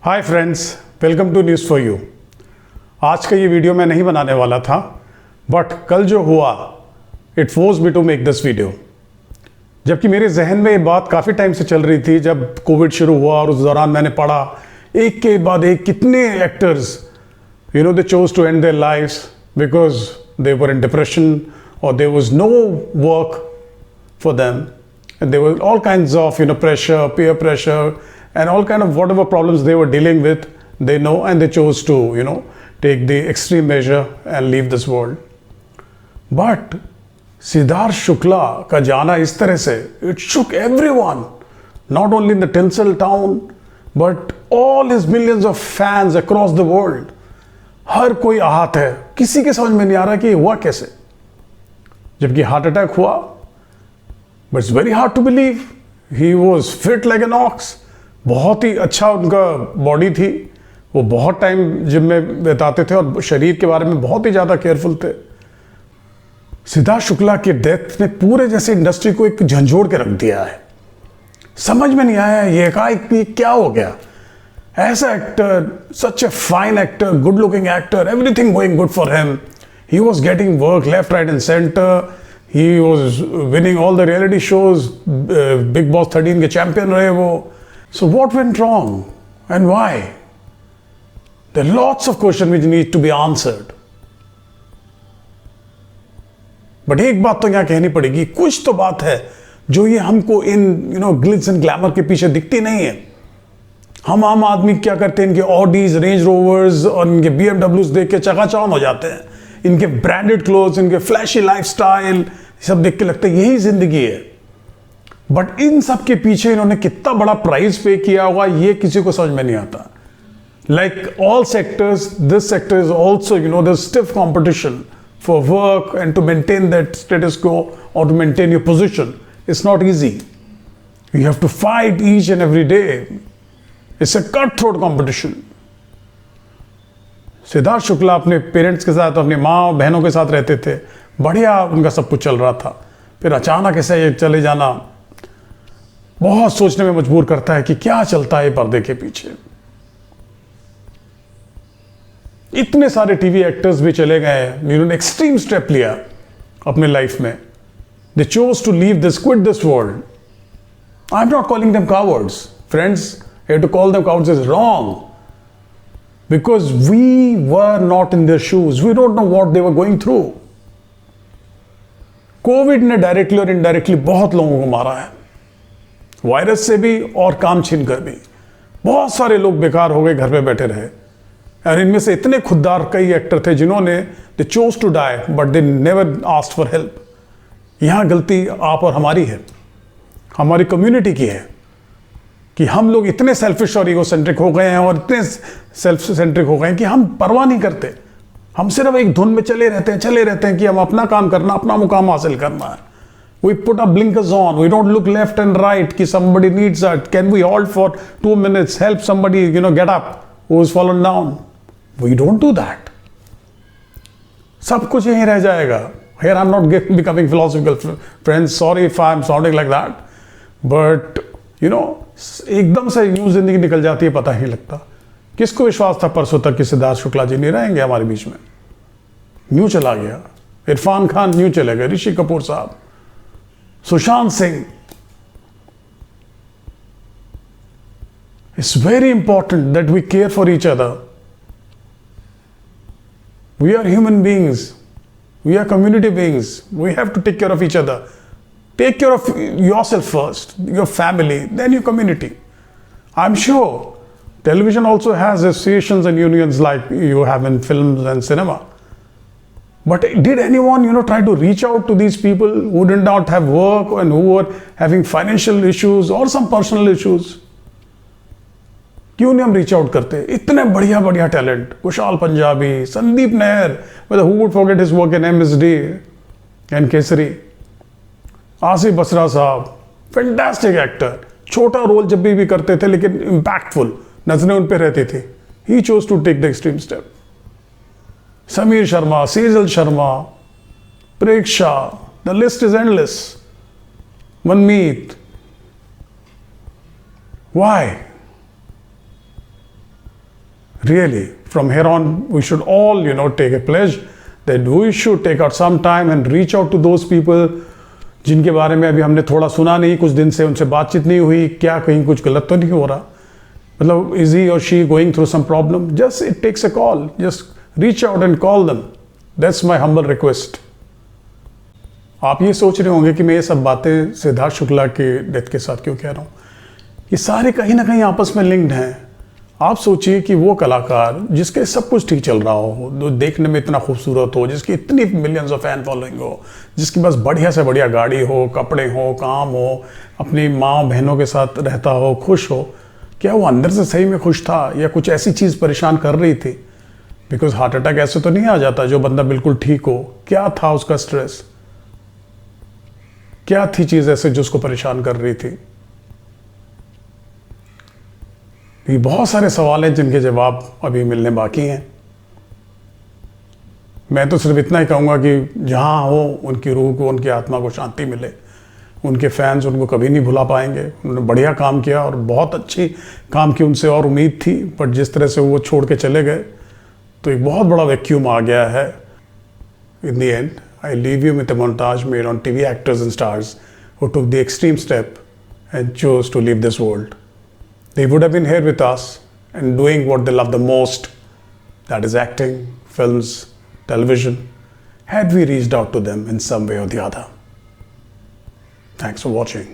Hi friends, welcome to news for you. आज का ये वीडियो मैं नहीं बनाने वाला था, बट कल जो हुआ it force me to make this video. जबकि मेरे जहन में ये बात काफ़ी टाइम से चल रही थी, जब कोविड शुरू हुआ और उस दौरान मैंने पढ़ा एक के बाद एक कितने actors they chose to end their lives because they were in depression और there was no work for them, and there were all kinds of pressure, peer pressure, and all kind of whatever problems they were dealing with, they know, and they chose to take the extreme measure and leave this world. But Siddharth Shukla का जाना इस तरह से it shook everyone, not only in the Tinsel town but all his millions of fans across the world. हर कोई आहत है, किसी के समझ में नहीं आ रहा कि हुआ कैसे, जबकि हार्ट अटैक हुआ. But it's very hard to believe. He was fit like an ox. बहुत ही अच्छा उनका बॉडी थी, वो बहुत टाइम जिम में बिताते थे और शरीर के बारे में बहुत ही ज़्यादा केयरफुल थे. सिद्धार्थ शुक्ला की डेथ ने पूरे जैसे इंडस्ट्री को एक झंझोड़ के रख दिया है. समझ में नहीं आया ये एकाएक क्या हो गया. ऐसा actor, such a fine actor, good looking actor, everything going good for him. He was getting work left right and centre. He was winning all the reality shows, Big Boss 13 के चैंपियन रहे वो. So what went wrong and why? There are lots of questions which need to be answered. But एक बात तो यहाँ कहनी पड़ेगी, कुछ तो बात है जो ये हमको इन ग्लिट्स एंड ग्लैमर के पीछे दिखती नहीं है. हम आम आदमी क्या करते हैं, इनके ऑडीज, रेंज रोवर्स और इनके BMWs देख के चकाचौंध हो जाते हैं. इनके ब्रांडेड क्लोथ्स, इनके फ्लैशी लाइफस्टाइल, सब देख के लगता है यही जिंदगी है. बट इन सब के पीछे इन्होंने कितना बड़ा प्राइस पे किया होगा ये किसी को समझ में नहीं आता. Like all sectors, this sector is also there stiff competition for work and to maintain that status quo और to maintain your position. It's not easy. You have to fight each and every day. It's a cut throat competition. Siddharth Shukla अपने parents के साथ, अपनी माँ और बहनों के साथ रहते थे, बढ़िया उनका सब कुछ चल रहा था. फिर अचानक ऐसे ये चले जाना बहुत सोचने में मजबूर करता है कि क्या चलता है पर्दे के पीछे. इतने सारे टीवी एक्टर्स भी चले गए जिन्होंने एक्सट्रीम स्टेप लिया अपने लाइफ में. They chose to leave this, quit this world. I am not calling them cowards friends. To call them cowards is wrong. Because we were not in their shoes. We don't know what they were going through. Covid ने directly और indirectly बहुत लोगों को मारा है, virus से भी और काम छीन कर भी. बहुत सारे लोग बेकार हो गए, घर पे बैठे रहे. और इनमें से इतने खुददार कई एक्टर थे जिन्होंने they chose to die but they never asked for help. यहाँ गलती आप और हमारी है, हमारी कम्युनिटी की है कि हम लोग इतने सेल्फिश और ईगोसेंट्रिक हो गए हैं और इतने सेल्फ सेंट्रिक हो गए हैं कि हम परवाह नहीं करते. हम सिर्फ एक धुन में चले रहते हैं कि हम अपना काम करना, अपना मुकाम हासिल करना है. We put a blinkers on. We don't look left and right कि somebody needs us. Can we halt for 2 minutes, help somebody get up who has fallen down? We don't do that. सब कुछ यहीं रह जाएगा. Here I'm not becoming philosophical, friends. Sorry if I'm sounding like that. But एकदम से यूं जिंदगी निकल जाती है, पता ही नहीं लगता. किसको विश्वास था परसों तक कि सिद्धार्थ शुक्ला जी नहीं रहेंगे हमारे बीच में. न्यू चला गया. इरफान खान न्यू चले गए. ऋषि कपूर साहब, Sushant Singh. It's very important that we care for each other. We are human beings. We are community beings. We have to take care of each other. Take care of yourself first, your family, then your community. I'm sure television also has associations and unions like you have in films and cinema. But did anyone, try to reach out to these people who did not have work and who were having financial issues or some personal issues? क्यों नहीं हम reach out करते? इतने बढ़िया बढ़िया talent, Kushal Punjabi, Sandeep Nair, who would forget his work in MSD and Kesari. Asif Basra साहब, fantastic actor. छोटा role जब भी करते थे लेकिन इंपैक्टफुल नजरें उन पे रहती थी. He chose to take the extreme step. Sameer Sharma, Sejal Sharma, Preksha, the list is endless. Manmeet. Why? Really, from here on, we should all, take a pledge that we should take out some time and reach out to those people जिनके बारे में अभी हमने थोड़ा सुना नहीं, कुछ दिन से उनसे बातचीत नहीं हुई, क्या कहीं कुछ गलत तो नहीं हो रहा, मतलब is he or she going through some problem? Just it takes a call, just reach out and call them. That's my humble request. आप ये सोच रहे होंगे कि मैं ये सब बातें सिद्धार्थ शुक्ला के डेथ के साथ क्यों कह रहा हूँ, ये सारे कहीं ना कहीं आपस में लिंक्ड हैं। आप सोचिए कि वो कलाकार जिसके सब कुछ ठीक चल रहा हो, जो देखने में इतना खूबसूरत हो, जिसकी इतनी मिलियंस ऑफ फैन फॉलोइंग हो, जिसके पास बढ़िया से बढ़िया गाड़ी हो, कपड़े हो, काम हो, अपनी माँ बहनों के साथ रहता हो, खुश हो, क्या वो अंदर से सही में खुश था या कुछ ऐसी चीज़ परेशान कर रही थी? बिकॉज हार्ट अटैक ऐसे तो नहीं आ जाता जो बंदा बिल्कुल ठीक हो। क्या था उसका स्ट्रेस, क्या थी चीज़ ऐसे जो उसको परेशान कर रही थी? ये बहुत सारे सवाल हैं जिनके जवाब अभी मिलने बाकी हैं। मैं तो सिर्फ इतना ही कहूँगा कि जहाँ हो उनकी रूह को, उनकी आत्मा को शांति मिले। उनके फैंस उनको कभी नहीं भुला पाएंगे। उन्होंने बढ़िया काम किया और बहुत अच्छी काम की, उनसे और उम्मीद थी, बट जिस तरह से वो छोड़ के चले गए तो एक बहुत बड़ा वैक्यूम आ गया है। In the and I leave you with a montage made on TV actors and stars who took the extreme step and chose to leave this world. They would have been here with us and doing what they love the most, that is acting, films, television, had we reached out to them in some way or the other. Thanks for watching.